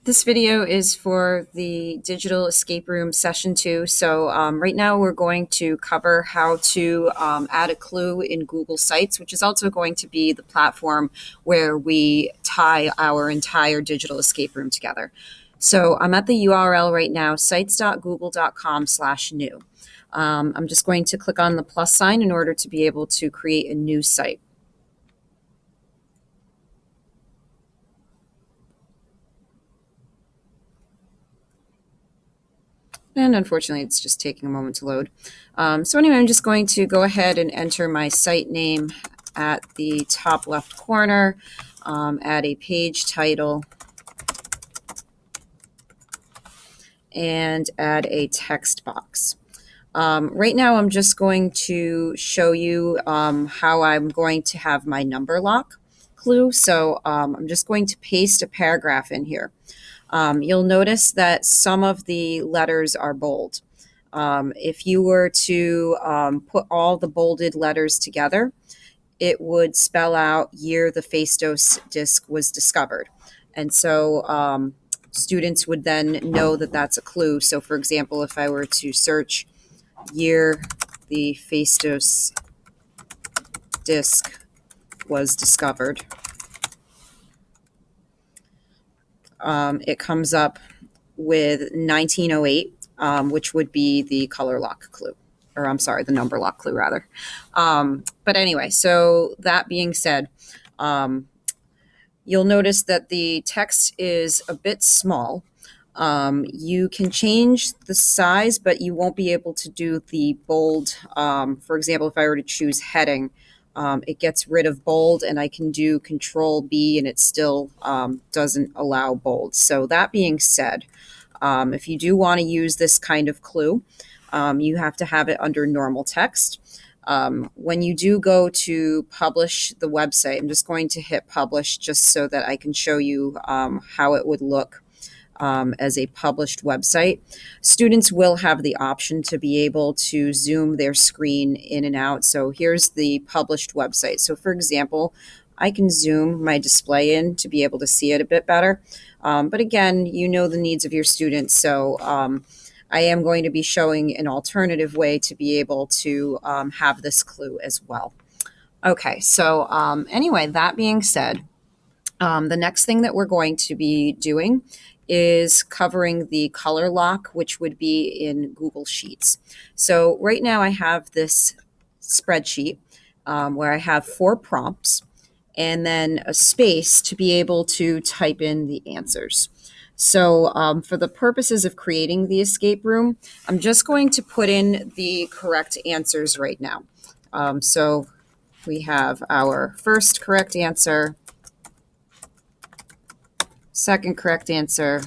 This video is for the Digital Escape Room Session 2. So right now we're going to cover how to add a clue in Google Sites, which is also going to be the platform where we tie our entire digital escape room together. So I'm at the URL right now, sites.google.com/new. I'm just going to click on the plus sign in order to be able to create a new site. And unfortunately, it's just taking a moment to load. So anyway, I'm just going to go ahead and enter my site name at the top left corner, add a page title, and add a text box. Right now, I'm just going to show you how I'm going to have my number lock clue. So I'm just going to paste a paragraph in here. You'll notice that some of the letters are bold. If you were to put all the bolded letters together, it would spell out year the Phaistos disk was discovered. And so students would then know that that's a clue. So for example, if I were to search year the Phaistos disk was discovered, it comes up with 1908, which would be the color lock clue, or I'm sorry, the number lock clue rather. But anyway, so that being said, you'll notice that the text is a bit small. You can change the size, but you won't be able to do the bold. For example, if I were to choose heading, it gets rid of bold, and I can do Control B and it still doesn't allow bold. So that being said, if you do want to use this kind of clue, you have to have it under normal text. When you do go to publish the website, I'm just going to hit publish just so that I can show you how it would look as a published website. Students will have the option to be able to zoom their screen in and out. So here's the published website. So for example, I can zoom my display in to be able to see it a bit better. But again, you know the needs of your students. So I am going to be showing an alternative way to be able to have this clue as well. Okay, so anyway, that being said, the next thing that we're going to be doing is covering the color lock, which would be in Google Sheets. So right now I have this spreadsheet where I have 4 prompts and then a space to be able to type in the answers. So for the purposes of creating the escape room, I'm just going to put in the correct answers right now. So we have our first correct answer, second correct answer,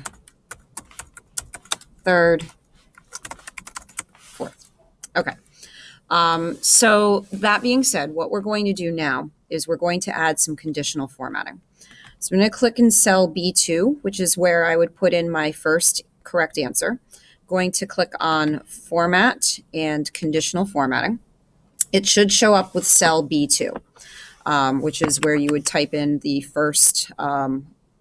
third, fourth. Okay. So that being said, what we're going to do now is we're going to add some conditional formatting. So I'm going to click in cell B2, which is where I would put in my first correct answer. Going to click on Format and Conditional Formatting. It should show up with cell B2, which is where you would type in the first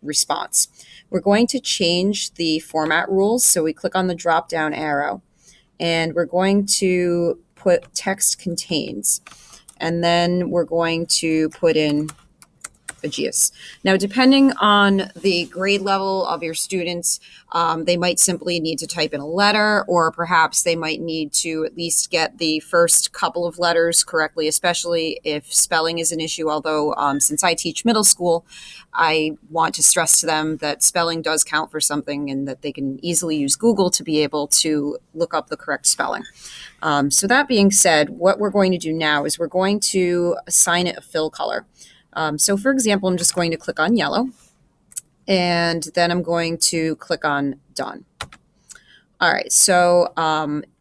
response. We're going to change the format rules. So we click on the drop-down arrow, and we're going to put text contains, and then we're going to put in Aegeus. Now, depending on the grade level of your students, they might simply need to type in a letter, or perhaps they might need to at least get the first couple of letters correctly, especially if spelling is an issue. Although since I teach middle school, I want to stress to them that spelling does count for something and that they can easily use Google to be able to look up the correct spelling. So that being said, what we're going to do now is we're going to assign it a fill color. So for example, I'm just going to click on yellow, and then I'm going to click on done. All right, so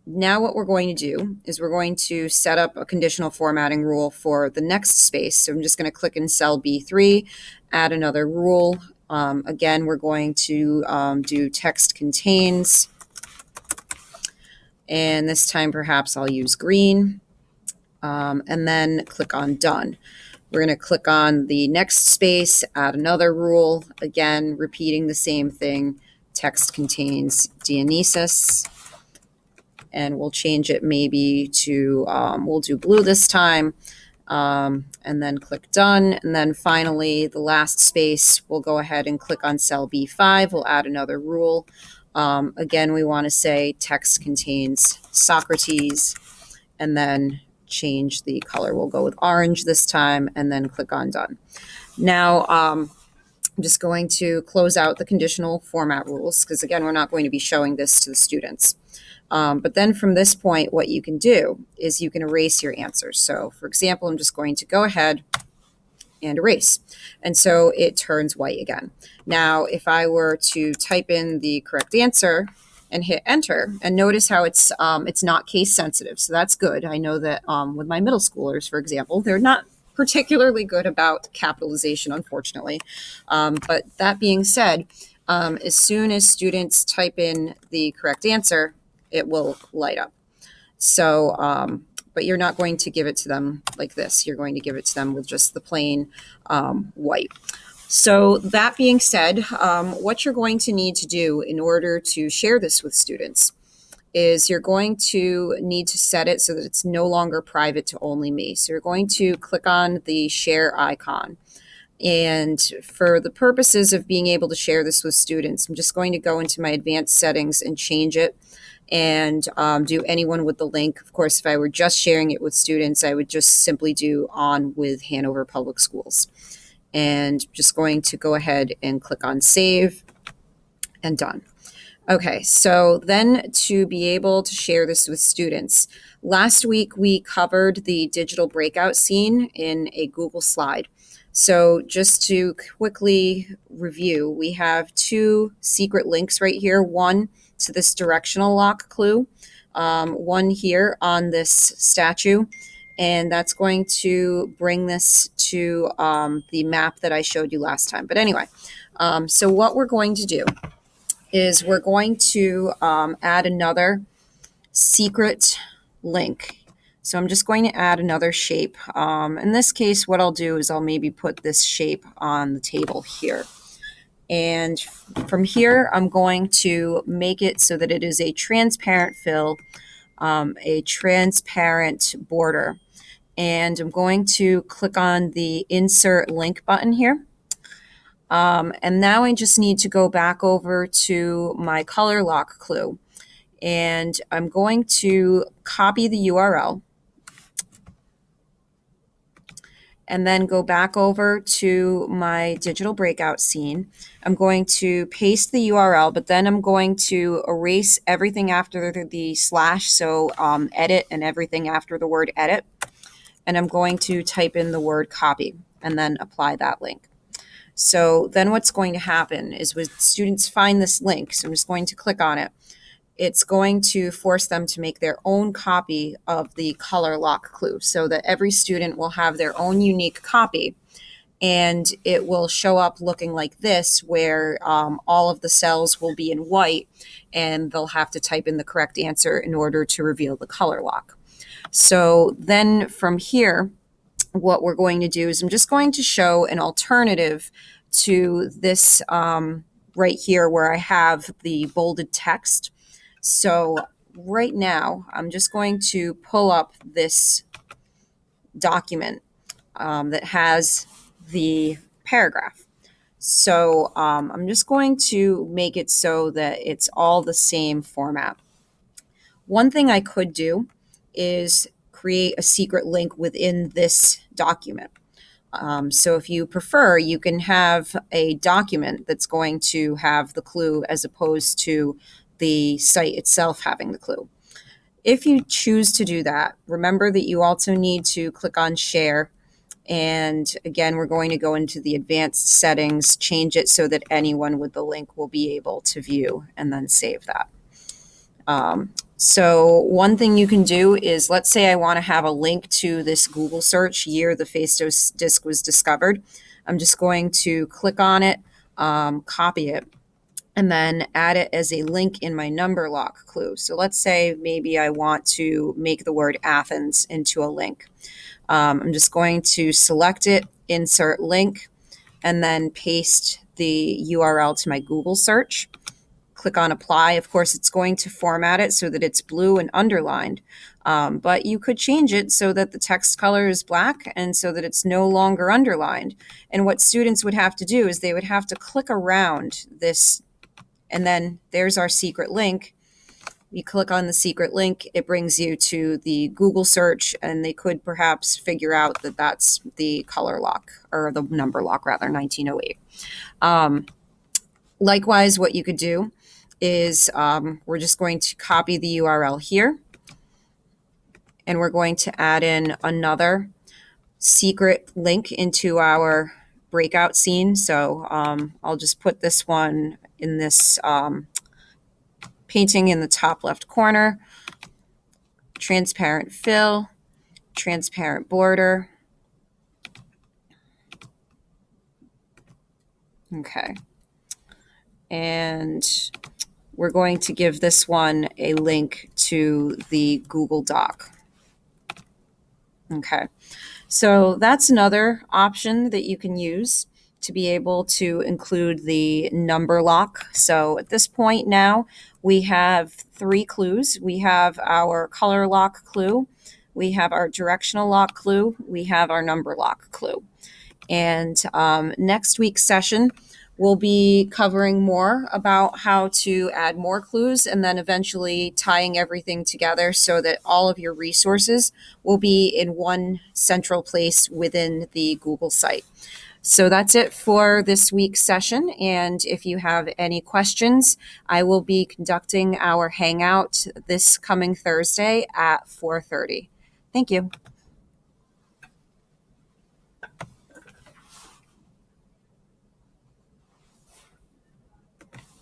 now what we're going to do is we're going to set up a conditional formatting rule for the next space. So I'm just going to click in cell B3, add another rule. Again, we're going to do text contains, and this time perhaps I'll use green, and then click on done. We're going to click on the next space, add another rule, again, repeating the same thing. Text contains Dionysus. And we'll change it maybe to, we'll do blue this time. And then click done. And then finally, the last space, we'll go ahead and click on cell B5. We'll add another rule. Again, we want to say text contains Socrates, and then change the color. We'll go with orange this time, and then click on done. Now, I'm just going to close out the conditional format rules because, again, we're not going to be showing this to the students. But then from this point, what you can do is you can erase your answers. So, for example, I'm just going to go ahead and erase. And so it turns white again. Now, if I were to type in the correct answer and hit enter, and notice how it's not case sensitive. So that's good. I know that with my middle schoolers, for example, they're not particularly good about capitalization, unfortunately. But that being said, as soon as students type in the correct answer, it will light up. So, but you're not going to give it to them like this. You're going to give it to them with just the plain white. So that being said, what you're going to need to do in order to share this with students is you're going to need to set it so that it's no longer private to only me. So you're going to click on the share icon. And for the purposes of being able to share this with students, I'm just going to go into my advanced settings and change it and do anyone with the link. Of course, if I were just sharing it with students, I would just simply do on with Hanover Public Schools. And just going to go ahead and click on save and done. Okay, so then to be able to share this with students, last week we covered the digital breakout scene in a Google slide. So just to quickly review, we have two secret links right here. One to this directional lock clue, one here on this statue, and that's going to bring this to the map that I showed you last time. But anyway, so what we're going to do is we're going to add another secret link. So I'm just going to add another shape. In this case, what I'll do is I'll maybe put this shape on the table here. And from here, I'm going to make it so that it is a transparent fill, a transparent border. And I'm going to click on the insert link button here. And now I just need to go back over to my color lock clue. And I'm going to copy the URL and then go back over to my digital breakout scene. I'm going to paste the URL, but then I'm going to erase everything after the slash, so edit and everything after the word edit. And I'm going to type in the word copy and then apply that link. So then what's going to happen is when students find this link, so I'm just going to click on it, it's going to force them to make their own copy of the color lock clue so that every student will have their own unique copy, and it will show up looking like this, where all of the cells will be in white and they'll have to type in the correct answer in order to reveal the color lock. So then from here, what we're going to do is I'm just going to show an alternative to this right here where I have the bolded text. So right now, I'm just going to pull up this document that has the paragraph. So I'm just going to make it so that it's all the same format. One thing I could do is create a secret link within this document. So if you prefer, you can have a document that's going to have the clue as opposed to the site itself having the clue. If you choose to do that, remember that you also need to click on share. And again, we're going to go into the advanced settings, change it so that anyone with the link will be able to view, and then save that. So one thing you can do is, let's say I want to have a link to this Google search, year the Phaistos disk was discovered. I'm just going to click on it, copy it, and then add it as a link in my number lock clue. So let's say maybe I want to make the word Athens into a link. I'm just going to select it, insert link, and then paste the URL to my Google search. Click on apply. Of course, it's going to format it so that it's blue and underlined, but you could change it so that the text color is black and so that it's no longer underlined. And what students would have to do is they would have to click around this, and then there's our secret link. You click on the secret link, it brings you to the Google search, and they could perhaps figure out that that's the color lock, or the number lock rather, 1908. Likewise, what you could do is we're just going to copy the URL here, and we're going to add in another secret link into our breakout scene. So I'll just put this one in this painting in the top left corner, transparent fill, transparent border. Okay. And we're going to give this one a link to the Google Doc. Okay. So that's another option that you can use to be able to include the number lock. So at this point now, we have 3 clues. We have our color lock clue, we have our directional lock clue, we have our number lock clue. And next week's session, we'll be covering more about how to add more clues and then eventually tying everything together so that all of your resources will be in one central place within the Google site. So that's it for this week's session. And if you have any questions, I will be conducting our Hangout this coming Thursday at 4:30. Thank you.